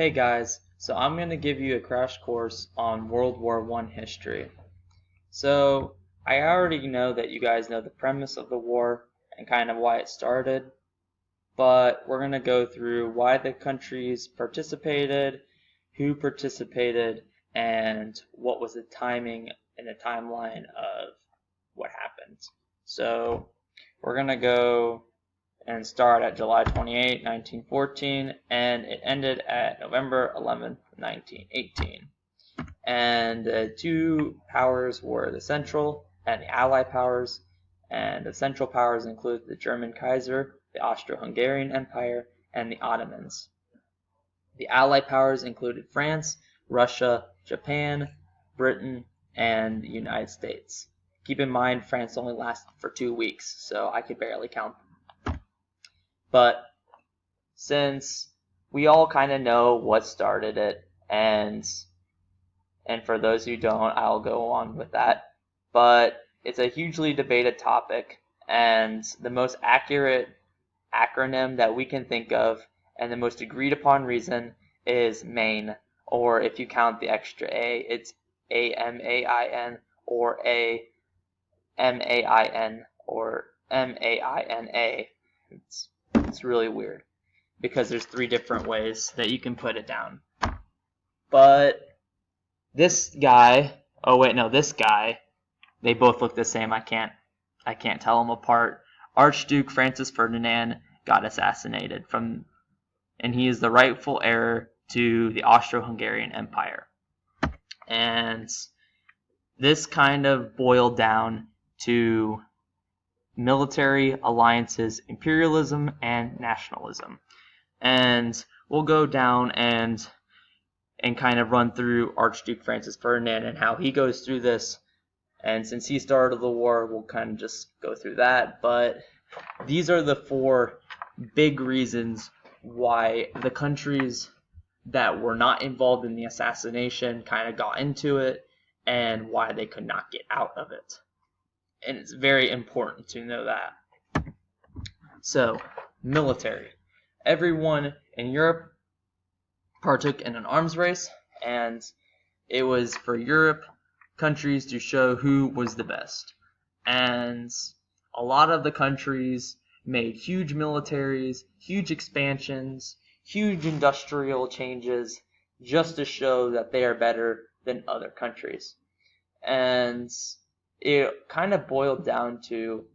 Hey guys, so I'm going to give you a crash course on World War I history. So I already know that you guys know the premise of the war and kind of why it started, but we're going to go through why the countries participated, who participated, and what was the timing and the timeline of what happened. So we're going to go and start at July 28, 1914, and it ended at November 11, 1918. And the two powers were the Central and the Allied powers, and the Central powers include the German Kaiser, the Austro-Hungarian Empire, and the Ottomans. The Allied powers included France, Russia, Japan, Britain, and the United States. Keep in mind, France only lasted for 2 weeks, so I could barely count them. But since we all kind of know what started it, and for those who don't, I'll go on with that. But it's a hugely debated topic, and the most accurate acronym that we can think of, and the most agreed upon reason is MAIN, or if you count the extra A, it's AMAIN, or AMAIN, or MAINA. It's really weird because there's 3 different ways that you can put it down. But this guy, this guy, they both look the same. I can't tell them apart. Archduke Francis Ferdinand got assassinated and he is the rightful heir to the Austro-Hungarian Empire. And this kind of boiled down to military alliances, imperialism, and nationalism. And we'll go down and kind of run through Archduke Francis Ferdinand and how he goes through this. And since he started the war, we'll kind of just go through that. But these are the 4 big reasons why the countries that were not involved in the assassination kind of got into it and why they could not get out of it. And it's very important to know that. So, military. Everyone in Europe partook in an arms race, and it was for Europe countries to show who was the best. And a lot of the countries made huge militaries, huge expansions, huge industrial changes just to show that they are better than other countries. And it kind of boiled down to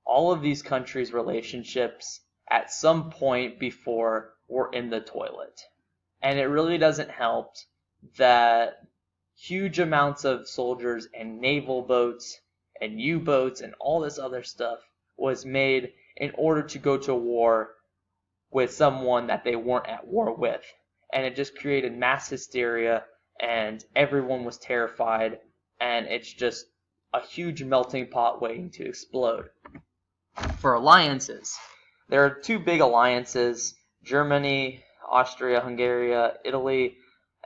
all of these countries' relationships at some point before were in the toilet. And it really doesn't help that huge amounts of soldiers and naval boats and U-boats and all this other stuff was made in order to go to war with someone that they weren't at war with. And it just created mass hysteria, and everyone was terrified, and it's just a huge melting pot waiting to explode. For alliances, there are 2 big alliances: Germany, Austria, Hungary, Italy,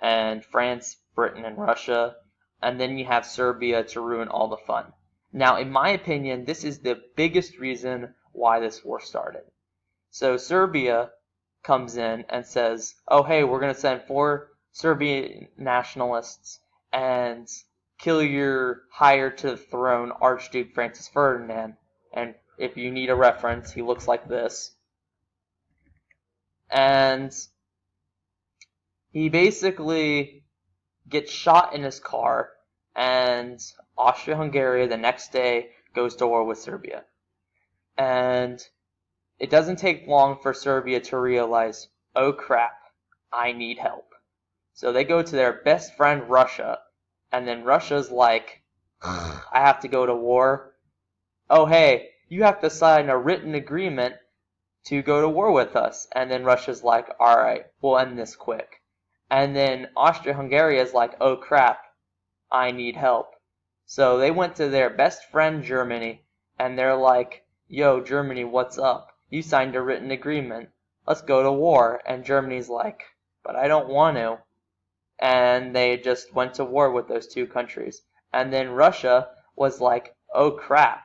and France, Britain, and Russia. And then you have Serbia to ruin all the fun. Now, in my opinion, this is the biggest reason why this war started. So Serbia comes in and says, oh hey, we're going to send 4 Serbian nationalists and kill your heir to the throne, Archduke Francis Ferdinand. And if you need a reference, he looks like this. And he basically gets shot in his car, and Austria-Hungary the next day goes to war with Serbia. And it doesn't take long for Serbia to realize, oh crap, I need help. So they go to their best friend Russia, and then Russia's like, I have to go to war. Oh hey, you have to sign a written agreement to go to war with us. And then Russia's like, alright, we'll end this quick. And then Austria-Hungary is like, oh crap, I need help. So they went to their best friend Germany, and they're like, yo Germany, what's up? You signed a written agreement. Let's go to war. And Germany's like, but I don't want to. And they just went to war with those 2 countries. And then Russia was like, oh crap,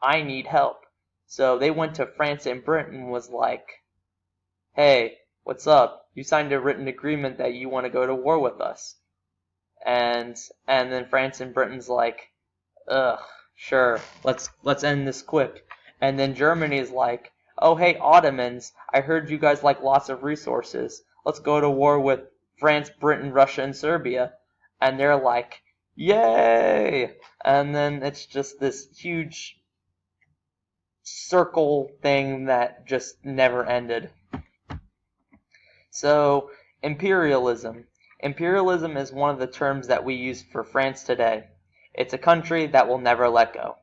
I need help. So they went to France, and Britain was like, hey, what's up? You signed a written agreement that you want to go to war with us. And then France and Britain's like, ugh, sure, let's end this quick. And then Germany's like, oh hey Ottomans, I heard you guys like lots of resources. Let's go to war with France, Britain, Russia, and Serbia. And they're like, yay! And then it's just this huge circle thing that just never ended. So, imperialism. Imperialism is one of the terms that we use for France today. It's a country that will never let go.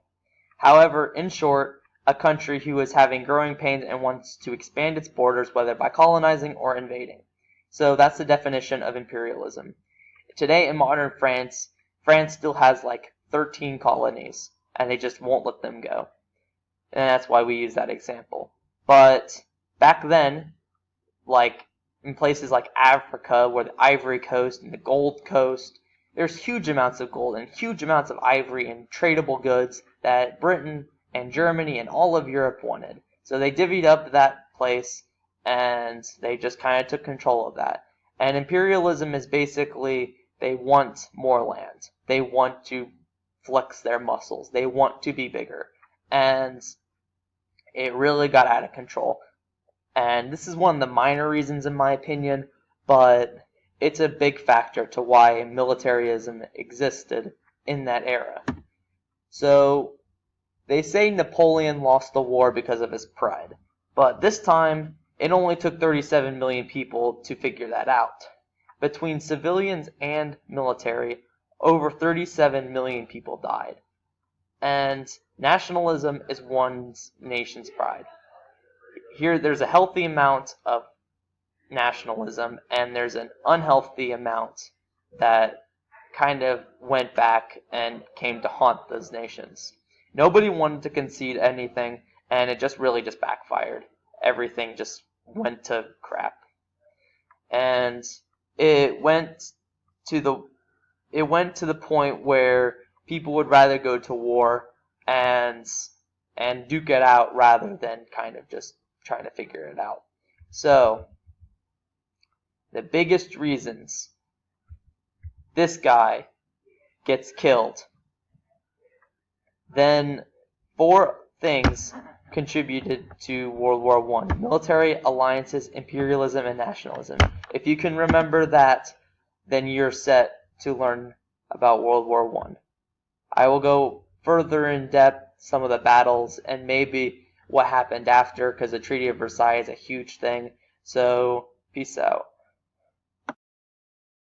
However, in short, a country who is having growing pains and wants to expand its borders, whether by colonizing or invading. So that's the definition of imperialism. Today in modern France, France still has like 13 colonies, and they just won't let them go. And that's why we use that example. But back then, like in places like Africa, where the Ivory Coast and the Gold Coast, there's huge amounts of gold and huge amounts of ivory and tradable goods that Britain and Germany and all of Europe wanted. So they divvied up that place and they just kind of took control of that. And imperialism is basically they want more land. They want to flex their muscles. They want to be bigger. And it really got out of control. And this is one of the minor reasons in my opinion, but it's a big factor to why militarism existed in that era. So they say Napoleon lost the war because of his pride, but this time it only took 37 million people to figure that out. Between civilians and military, over 37 million people died. And nationalism is one nation's pride. Here there's a healthy amount of nationalism and there's an unhealthy amount that kind of went back and came to haunt those nations. Nobody wanted to concede anything and it just really just backfired. Everything just went to crap. And it went to the point where people would rather go to war and duke it out rather than kind of just trying to figure it out. So, the biggest reasons this guy gets killed, then 4 things contributed to World War I. Military, alliances, imperialism, and nationalism. If you can remember that, then you're set to learn about World War I. I will go further in depth some of the battles and maybe what happened after, because the Treaty of Versailles is a huge thing. So, peace out.